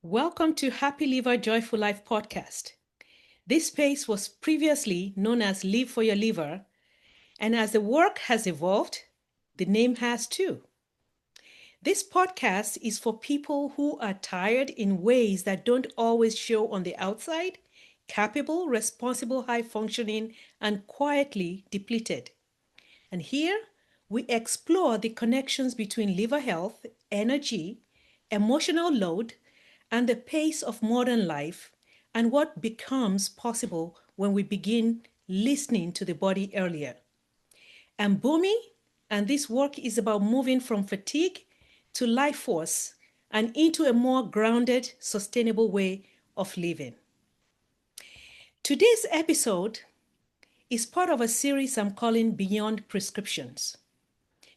Welcome to Happy Liver, Joyful Life podcast. This space was previously known as Live for Your Liver, and as the work has evolved, the name has too. This podcast is for people who are tired in ways that don't always show on the outside, capable, responsible, high functioning, and quietly depleted. And here we explore the connections between liver health, energy, emotional load, and the pace of modern life, and what becomes possible when we begin listening to the body earlier. I'm Bumi, and this work is about moving from fatigue to life force and into a more grounded, sustainable way of living. Today's episode is part of a series I'm calling Beyond Prescriptions.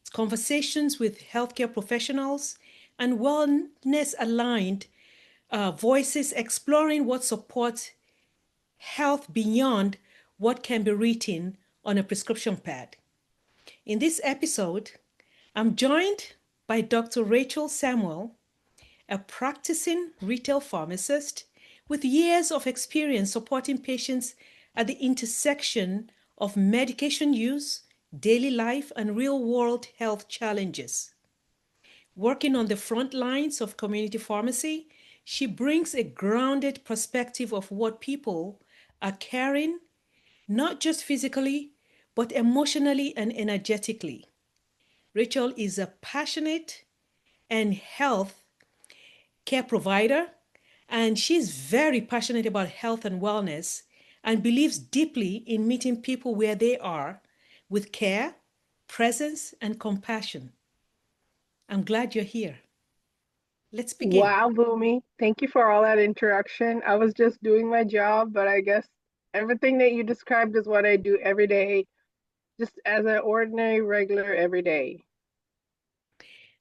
It's conversations with healthcare professionals and wellness aligned voices exploring what supports health beyond what can be written on a prescription pad. In this episode, I'm joined by Dr. Raichel Samuel, a practicing retail pharmacist with years of experience supporting patients at the intersection of medication use, daily life, and real-world health challenges. Working on the front lines of community pharmacy, she brings a grounded perspective of what people are carrying, not just physically, but emotionally and energetically. Raichel is a passionate and health care provider, and she's very passionate about health and wellness and believes deeply in meeting people where they are with care, presence, and compassion. I'm glad you're here. Let's begin. Wow, Boomy. Thank you for all that introduction. I was just doing my job, but I guess everything that you described is what I do every day, just as an ordinary, regular, everyday.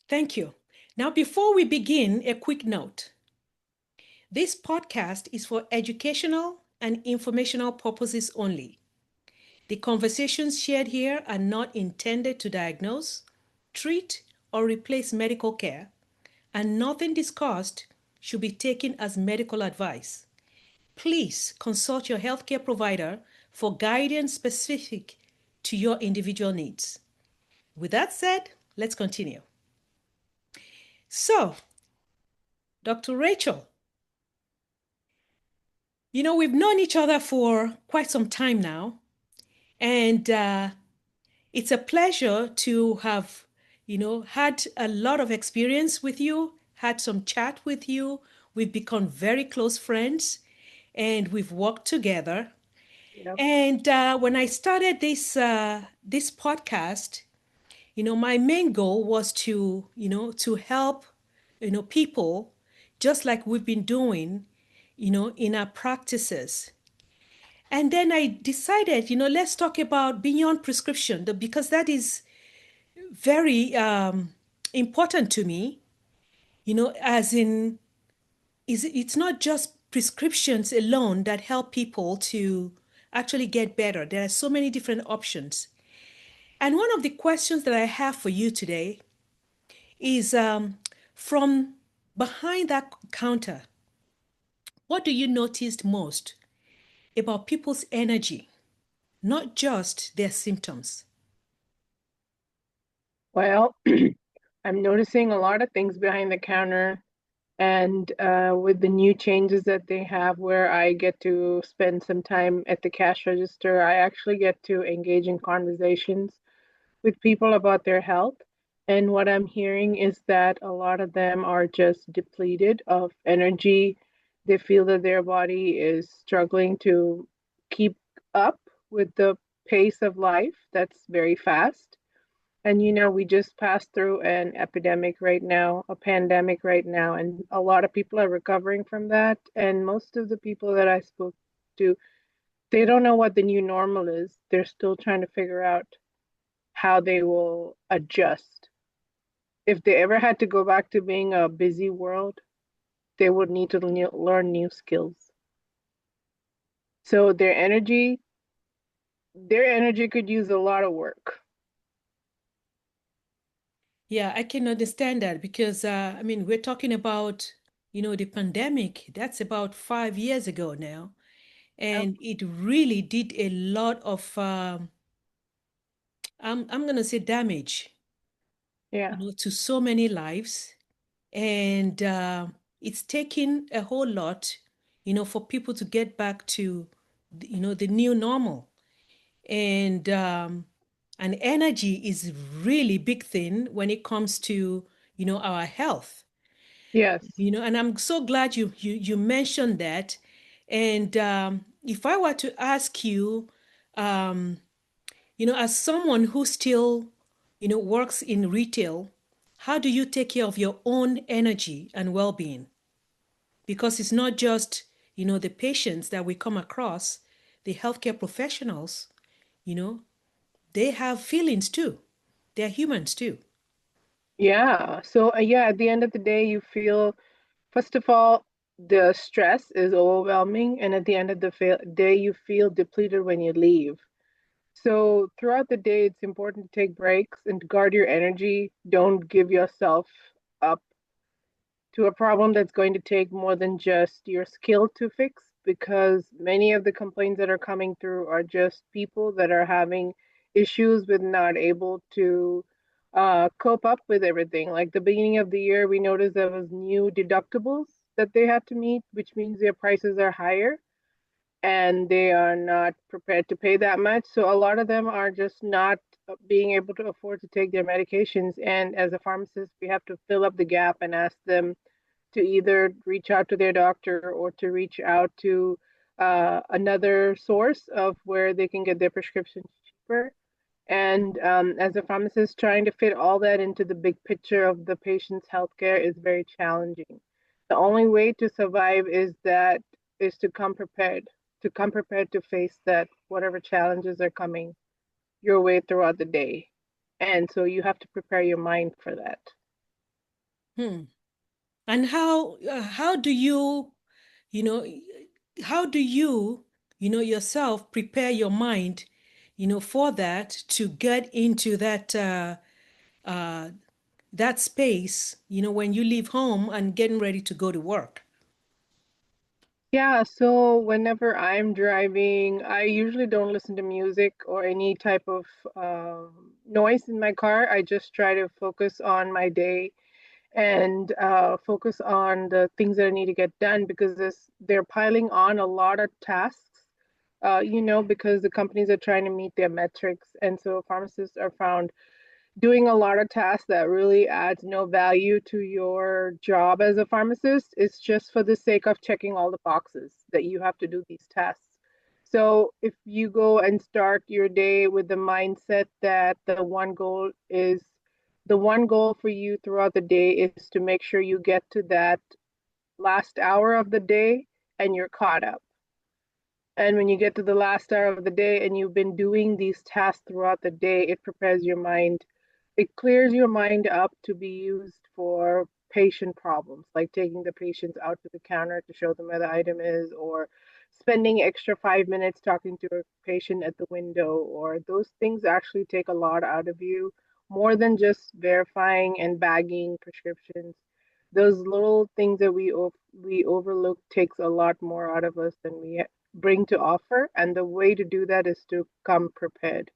Thank you. Now, before we begin, a quick note. This podcast is for educational and informational purposes only. The conversations shared here are not intended to diagnose, treat, or replace medical care, and nothing discussed should be taken as medical advice. Please consult your healthcare provider for guidance specific to your individual needs. With that said, let's continue. So, Dr. Raichel, we've known each other for quite some time now, and it's a pleasure to have, had a lot of experience with you, had some chat with you. We've become very close friends, and we've worked together. Yep. And when I started this podcast, my main goal was to help, people just like we've been doing, in our practices. And then I decided, let's talk about beyond prescription because that is very important to me, as in, it's not just prescriptions alone that help people to actually get better. There are so many different options. And one of the questions that I have for you today is from behind that counter, what do you notice most about people's energy, not just their symptoms? Well, I'm noticing a lot of things behind the counter, and with the new changes that they have, where I get to spend some time at the cash register, I actually get to engage in conversations with people about their health. And what I'm hearing is that a lot of them are just depleted of energy. They feel that their body is struggling to keep up with the pace of life that's very fast. And we just passed through an epidemic right now, a pandemic right now, and a lot of people are recovering from that. And most of the people that I spoke to, they don't know what the new normal is. They're still trying to figure out how they will adjust. If they ever had to go back to being a busy world, they would need to learn new skills. So their energy could use a lot of work. Yeah, I can understand that because, we're talking about the pandemic, that's about 5 years ago now. Yep. And it really did a lot of, I'm going to say damage, Yeah. to so many lives. And it's taken a whole lot, for people to get back to, the new normal. And energy is really big thing when it comes to, our health. Yes. And I'm so glad you mentioned that. And if I were to ask you, um, as someone who still, works in retail, how do you take care of your own energy and well-being? Because it's not just, the patients that we come across, the healthcare professionals, you know, they have feelings too. They're humans too. Yeah. So, yeah, at the end of the day, you feel, first of all, the stress is overwhelming. And at the end of the day, you feel depleted when you leave. So, throughout the day, it's important to take breaks and to guard your energy. Don't give yourself up to a problem that's going to take more than just your skill to fix, because many of the complaints that are coming through are just people that are having issues with not able to cope up with everything. Like the beginning of the year, we noticed there was new deductibles that they had to meet, which means their prices are higher and they are not prepared to pay that much. So a lot of them are just not being able to afford to take their medications. And as a pharmacist, we have to fill up the gap and ask them to either reach out to their doctor or to reach out to another source of where they can get their prescriptions cheaper. And as a pharmacist, trying to fit all that into the big picture of the patient's healthcare is very challenging. The only way to survive is to come prepared to face that whatever challenges are coming your way throughout the day. And so you have to prepare your mind for that. Hmm. And how do you, you know, how do you, yourself prepare your mind, for that to get into uh, that space, when you leave home and getting ready to go to work? Yeah, so whenever I'm driving, I usually don't listen to music or any type of noise in my car. I just try to focus on my day and focus on the things that I need to get done, because they're piling on a lot of tasks, because the companies are trying to meet their metrics. And so pharmacists are found doing a lot of tasks that really adds no value to your job as a pharmacist. It's just for the sake of checking all the boxes that you have to do these tests. So if you go and start your day with the mindset that the one goal for you throughout the day is to make sure you get to that last hour of the day and you're caught up. And when you get to the last hour of the day and you've been doing these tasks throughout the day, it prepares your mind. It clears your mind up to be used for patient problems, like taking the patients out to the counter to show them where the item is, or spending extra 5 minutes talking to a patient at the window, or those things actually take a lot out of you, more than just verifying and bagging prescriptions. Those little things that we overlook takes a lot more out of us than we bring to offer. And the way to do that is to come prepared.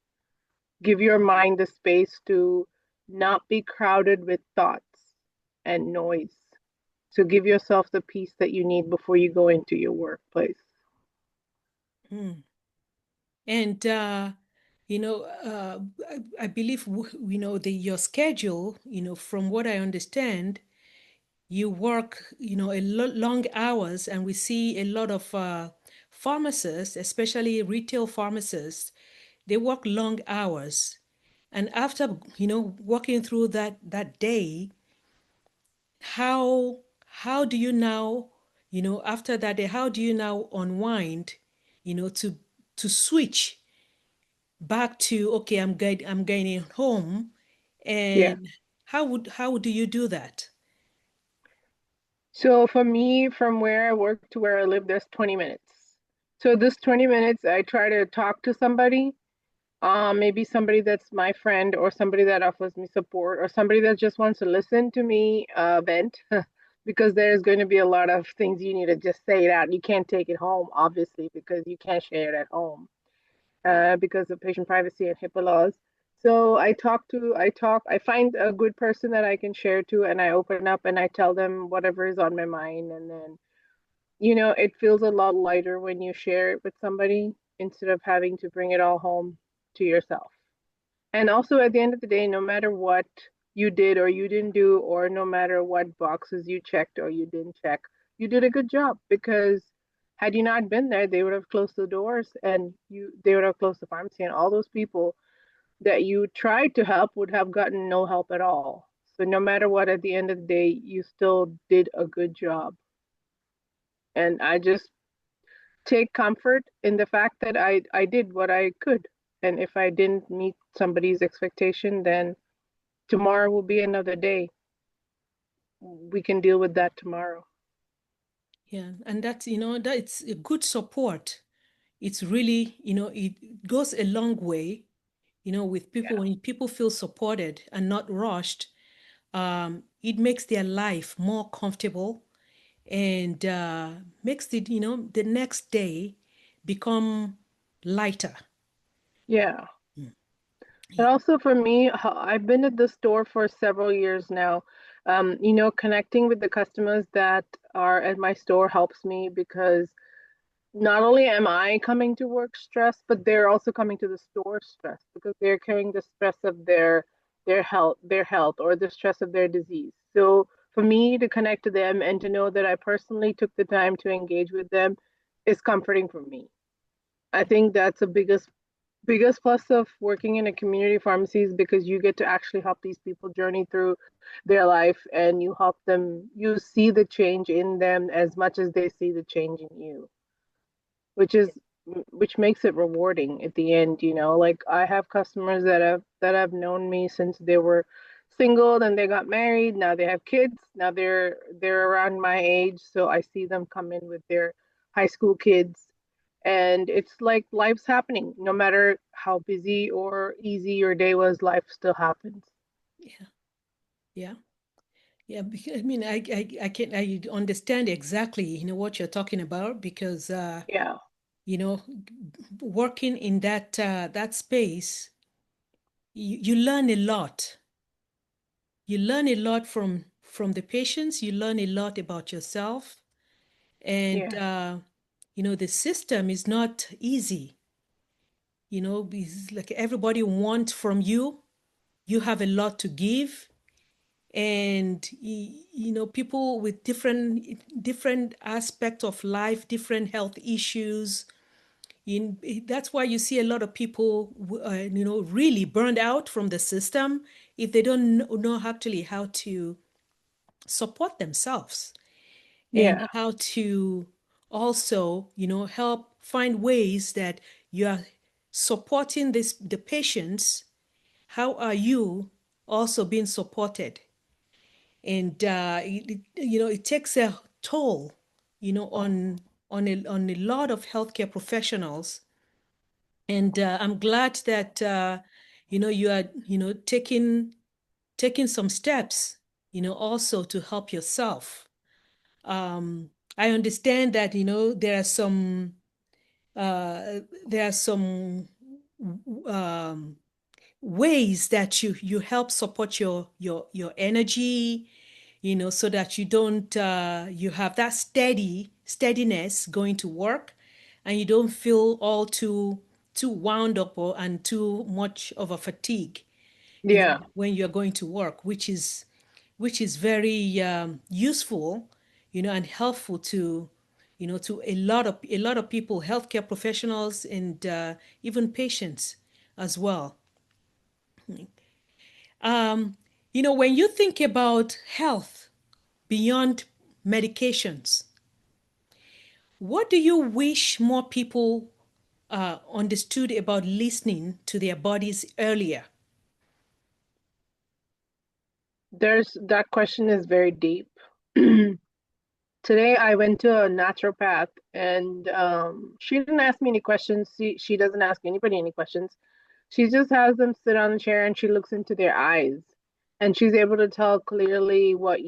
Give your mind the space to not be crowded with thoughts and noise. So give yourself the peace that you need before you go into your workplace. Hmm. And I believe your schedule, from what I understand, you work, long hours, and we see a lot of pharmacists, especially retail pharmacists, they work long hours. And after, working through that day, how do you now, after that day, how do you now unwind, to switch back to, okay, I'm getting home, Yeah. and how do you do that? So for me, from where I work to where I live, there's 20 minutes. So this 20 minutes, I try to talk to somebody, maybe somebody that's my friend or somebody that offers me support or somebody that just wants to listen to me vent. because there's going to be a lot of things you need to just say it out. You can't take it home, obviously, because you can't share it at home because of patient privacy and HIPAA laws. So I find a good person that I can share to, and I open up and I tell them whatever is on my mind. And then, it feels a lot lighter when you share it with somebody instead of having to bring it all home to yourself. And also, at the end of the day, no matter what you did or you didn't do, or no matter what boxes you checked or you didn't check, you did a good job, because had you not been there, they would have closed the doors, and they would have closed the pharmacy, and all those people that you tried to help would have gotten no help at all. So no matter what, at the end of the day, you still did a good job. And I just take comfort in the fact that I did what I could. And if I didn't meet somebody's expectation, then tomorrow will be another day. We can deal with that tomorrow. Yeah, and that's, that it's a good support. It's really, it goes a long way, with people. Yeah. When people feel supported and not rushed, it makes their life more comfortable, and makes it, the next day become lighter. Yeah. Mm. But Yeah. also for me, I've been at the store for several years now. Connecting with the customers that are at my store helps me, because not only am I coming to work stressed, but they're also coming to the store stressed, because they're carrying the stress of their health, or the stress of their disease. So for me to connect to them and to know that I personally took the time to engage with them is comforting for me. I think that's the biggest plus of working in a community pharmacy, is because you get to actually help these people journey through their life, and you see the change in them as much as they see the change in you, which is which makes it rewarding at the end. Like, I have customers that have known me since they were single, then they got married, now they have kids, now they're around my age, so I see them come in with their high school kids, and it's like life's happening. No matter how busy or easy your day was, life still happens. Yeah. Yeah. Yeah, because, I understand exactly, what you're talking about, because, Yeah. you know, working in that space, you learn a lot. You learn a lot from the patients. You learn a lot about yourself, and Yeah. the system is not easy. It's like everybody wants from you. You have a lot to give, and people with different aspects of life, different health issues. That's why you see a lot of people really burned out from the system, if they don't know actually how to support themselves, and Yeah. how to also help find ways that you are supporting the patients. How are you also being supported? And it takes a toll, on a lot of healthcare professionals. And I'm glad that you are taking some steps, also to help yourself. um, I understand that there are some um, ways that you help support your energy, so that you don't you have that steadiness going to work, and you don't feel all too wound up, and too much of a fatigue, Yeah. when you're going to work, which is very useful, and helpful to a lot of people, healthcare professionals, and even patients as well. When you think about health beyond medications, what do you wish more people understood about listening to their bodies earlier? There's that question is very deep. Today I went to a naturopath, and she didn't ask me any questions. She doesn't ask anybody any questions. She just has them sit on the chair and she looks into their eyes. And she's able to tell clearly what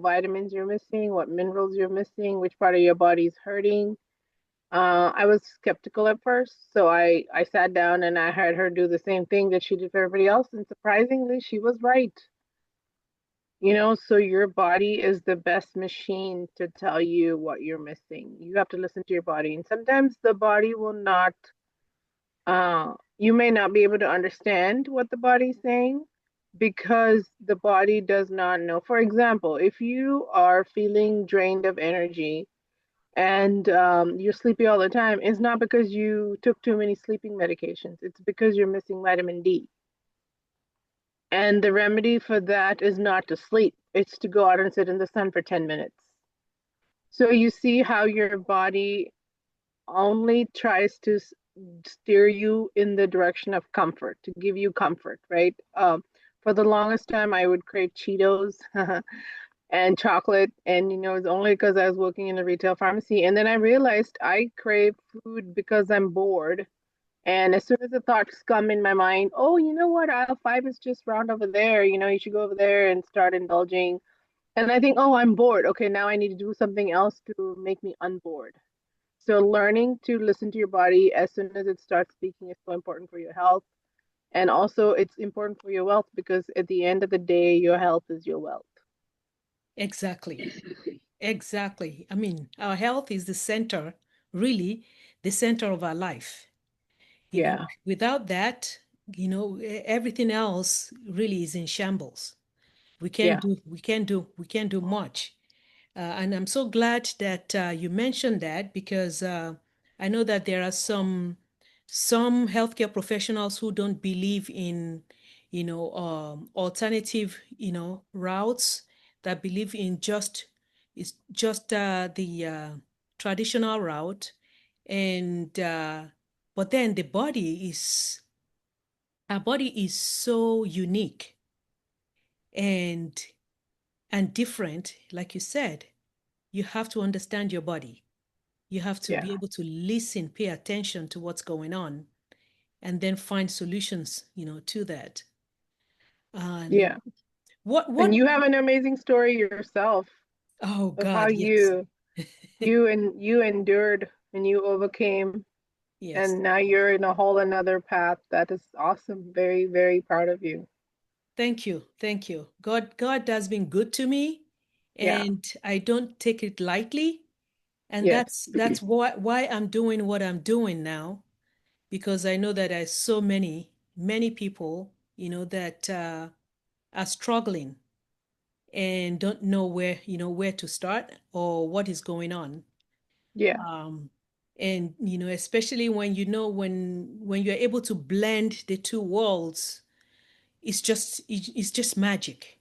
vitamins you're missing, what minerals you're missing, which part of your body's hurting. I was skeptical at first, so I sat down and I had her do the same thing that she did for everybody else, and surprisingly, she was right. So your body is the best machine to tell you what you're missing. You have to listen to your body, and sometimes the body will not. You may not be able to understand what the body's saying because the body does not know. For example, if you are feeling drained of energy and you're sleepy all the time, it's not because you took too many sleeping medications. It's because you're missing vitamin D. And the remedy for that is not to sleep, it's to go out and sit in the sun for 10 minutes. So you see how your body only tries to steer you in the direction of comfort, to give you comfort, right? For the longest time, I would crave Cheetos and chocolate, and it's only because I was working in a retail pharmacy. And then I realized I crave food because I'm bored. And as soon as the thoughts come in my mind, oh, you know what? Aisle five is just round over there. You should go over there and start indulging. And I think, oh, I'm bored. Okay, now I need to do something else to make me unbored. So learning to listen to your body as soon as it starts speaking is so important for your health. And also it's important for your wealth because at the end of the day, your health is your wealth. Exactly. Exactly. I mean, our health is the center, really, the center of our life. Yeah, Without that, everything else really is in shambles. yeah, We can't do much. And I'm so glad that you mentioned that because I know that there are some healthcare professionals who don't believe in, alternative, routes, that believe in just the traditional route, and but then our body is so unique and different, like you said. You have to understand your body. You have to yeah, be able to listen, pay attention to what's going on, and then find solutions, to that. And yeah. And what, you have an amazing story yourself oh of how God, yes. you endured and you overcame, Yes. and now you're in a whole another path. That is awesome. Very, very proud of you. Thank you. Thank you. God has been good to me, Yeah, and I don't take it lightly. And yes, that's why I'm doing what I'm doing now, because I know that there's so many people, that are struggling and don't know where to start or what is going on. yeah, Um, and especially when you're able to blend the two worlds, it's just magic.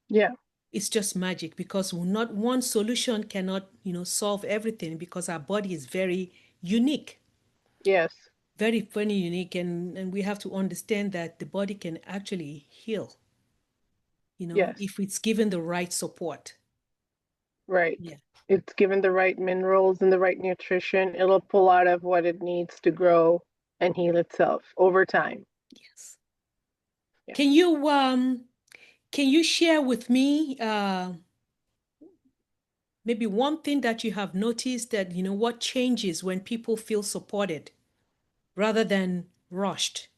yeah, It's just magic because not one solution cannot solve everything, because our body is very unique, yes, very funny unique, and we have to understand that the body can actually heal, yes, if it's given the right support. right. Yeah. It's given the right minerals and the right nutrition, it'll pull out of what it needs to grow and heal itself over time. Yes. Yeah. Can you share with me maybe one thing that you have noticed, that what changes when people feel supported rather than rushed?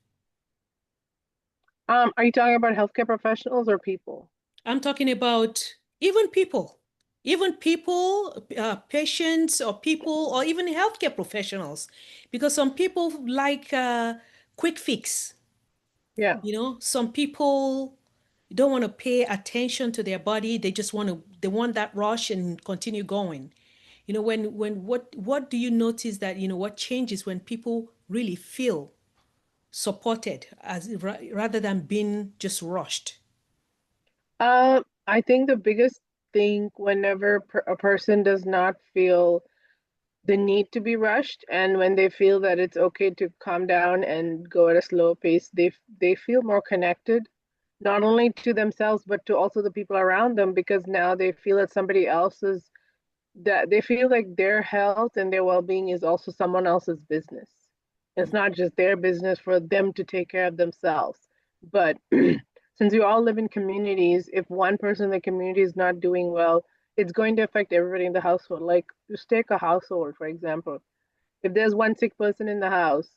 Are you talking about healthcare professionals or people? I'm talking about even people, patients, or people, or even healthcare professionals, because some people like quick fix. Yeah, Some people don't want to pay attention to their body. They want that rush and continue going. When what do you notice that, what changes when people really feel supported, rather than being just rushed? I think the biggest thing whenever a person does not feel the need to be rushed, and when they feel that it's okay to calm down and go at a slower pace, they feel more connected, not only to themselves but to also the people around them, because now they feel that somebody else's that they feel like their health and their well-being is also someone else's business. It's not just their business for them to take care of themselves, but since we all live in communities, if one person in the community is not doing well, it's going to affect everybody in the household. Like, just take a household, for example. If there's one sick person in the house,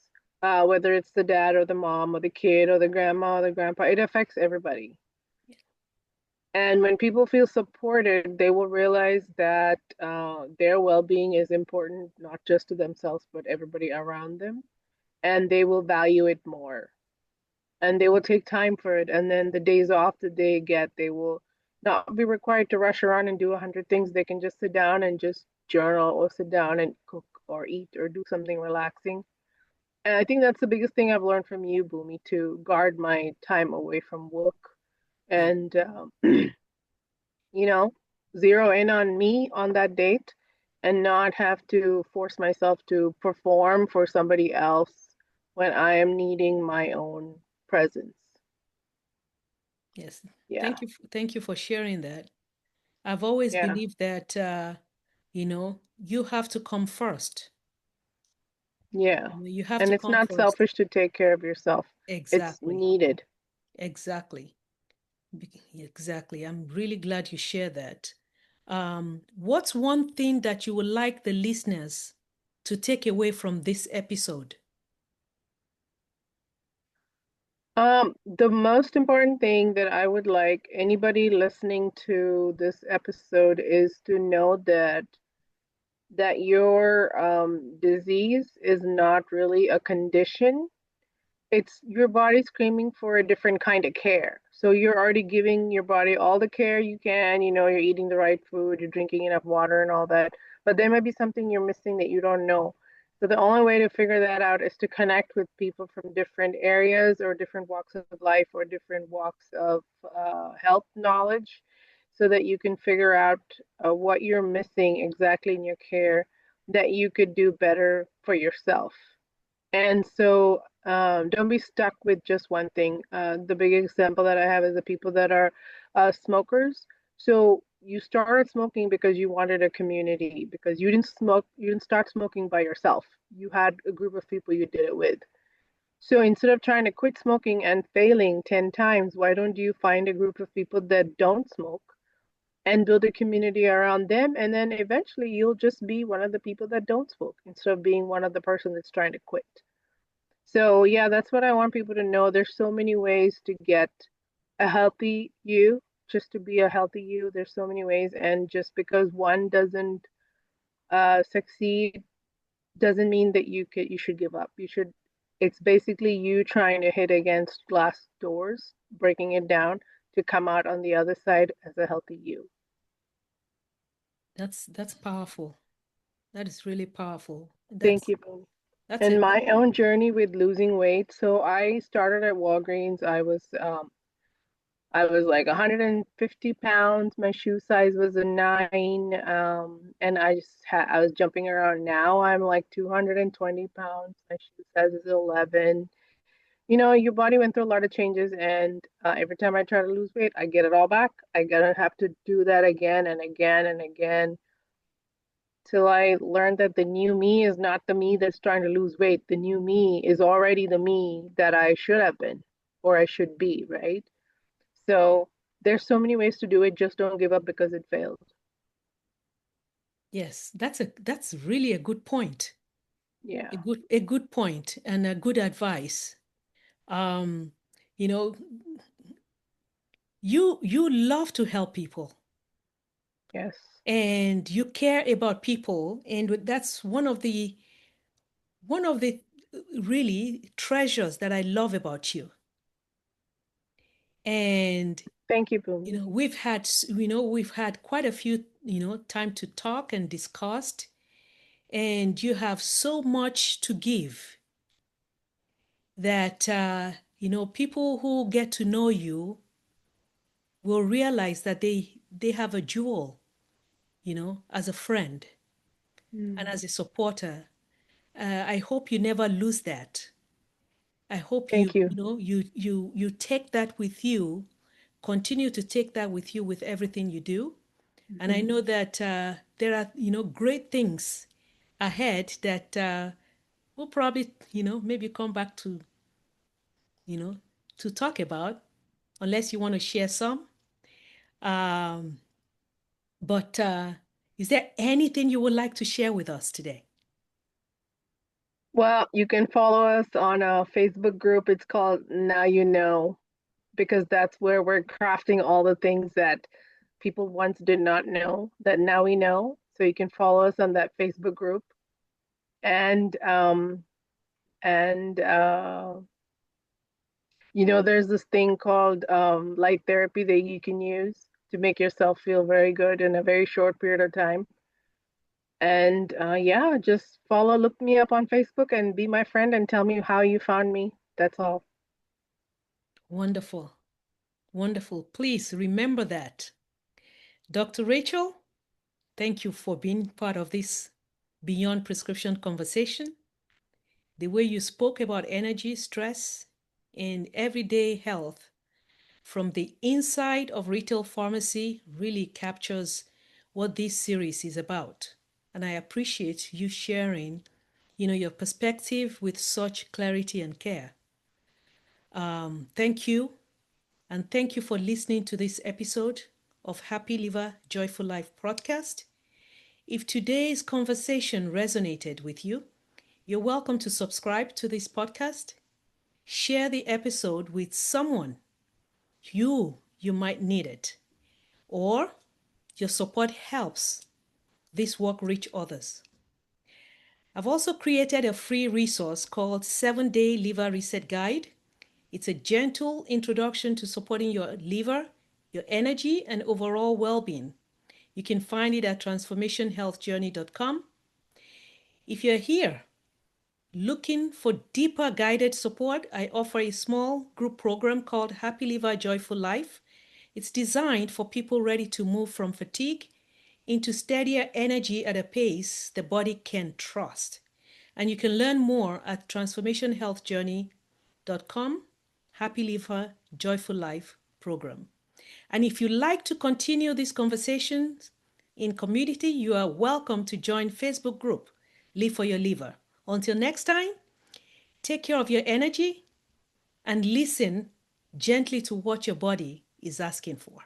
whether it's the dad or the mom or the kid or the grandma or the grandpa, it affects everybody. And when people feel supported, they will realize that their well-being is important, not just to themselves, but everybody around them. And they will value it more. And they will take time for it. And then the days off that they get, they will not be required to rush around and do 100 things. They can just sit down and just journal or sit down and cook or eat or do something relaxing. And I think that's the biggest thing I've learned from you, Bhumi, to guard my time away from work Yeah. and you know, zero in on me on that date and not have to force myself to perform for somebody else when I am needing my own presence. Yes. Yeah, Thank you for sharing that. I've always yeah, believed that, you have to come first. yeah. You have And to it's come not first. selfish to take care of yourself. It's Exactly. needed. Exactly. Exactly. I'm really glad you share that. What's one thing that you would like the listeners to take away from this episode? The most important thing that I would like anybody listening to this episode is to know that your disease is not really a condition. It's your body screaming for a different kind of care. So you're already giving your body all the care you can. You know, you're eating the right food, you're drinking enough water and all that. But there might be something you're missing that you don't know. So the only way to figure that out is to connect with people from different areas or different walks of life or different walks of health knowledge so that you can figure out what you're missing exactly in your care that you could do better for yourself. And so don't be stuck with just one thing. The big example that I have is the people that are smokers. So you started smoking because you wanted a community, because you didn't start smoking by yourself. You had a group of people you did it with. So instead of trying to quit smoking and failing 10 times, why don't you find a group of people that don't smoke and build a community around them? And then eventually you'll just be one of the people that don't smoke instead of being one of the person that's trying to quit. So yeah, that's what I want people to know. There's so many ways to get a healthy you, just to be a healthy you. There's so many ways, and just because one doesn't succeed doesn't mean that you should give up. You should. It's basically you trying to hit against glass doors, breaking it down to come out on the other side as a healthy you. That's powerful. That is really powerful. Thank you, Boone. That's And it. my own journey with losing weight. So I started at Walgreens. I was like 150 pounds. My shoe size was a 9. And I was jumping around. Now I'm like 220 pounds. My shoe size is 11. You know, your body went through a lot of changes, and every time I try to lose weight, I get it all back. I gotta have to do that again and again and again till I learned that the new me is not the me that's trying to lose weight. The new me is already the me that I should have been or I should be, right? So there's so many ways to do it. Just don't give up because it failed. Yes, that's really a good point. Yeah. A good point and a good advice. Um, you know, you love to help people Yes. and you care about people, and that's one of the really treasures that I love about you. And Thank you, Bhumi. we've had quite a few time to talk and discussed, and you have so much to give that people who get to know you will realize that they have a jewel, as a friend and Mm. as a supporter. I hope you never lose that. I hope you Thank you. you know you take that with you, continue to take that with you with everything you do. And I Mhm. know that there are great things ahead that we'll probably maybe come back to you know to talk about. unless you want to share some. Um, but is there anything you would like to share with us today? Well, you can follow us on a Facebook group. It's called Now You Know, because that's where we're crafting all the things that people once did not know that now we know. So you can follow us on that Facebook group. And and there's this thing called light therapy that you can use to make yourself feel very good in a very short period of time. And yeah, just look me up on Facebook and be my friend and tell me how you found me. That's all. Wonderful. Wonderful. Please remember that. Dr. Raichel, thank you for being part of this Beyond Prescription conversation. The way you spoke about energy, stress, and everyday health from the inside of retail pharmacy really captures what this series is about. And I appreciate you sharing, your perspective with such clarity and care. Thank you. And thank you for listening to this episode of Happy Liver, Joyful Life podcast. If today's conversation resonated with you, you're welcome to subscribe to this podcast. Share the episode with someone you might need it. Or your support helps this work reach others. I've also created a free resource called 7-Day Liver Reset Guide. It's a gentle introduction to supporting your liver, your energy, and overall well-being. You can find it at transformationhealthjourney.com. If you're here looking for deeper guided support, I offer a small group program called Happy Liver Joyful Life. It's designed for people ready to move from fatigue into steadier energy at a pace the body can trust. And you can learn more at transformationhealthjourney.com, Happy Liver Joyful Life program. And if you'd like to continue these conversations in community, you are welcome to join Facebook group Live for Your Liver. Until next time, take care of your energy and listen gently to what your body is asking for.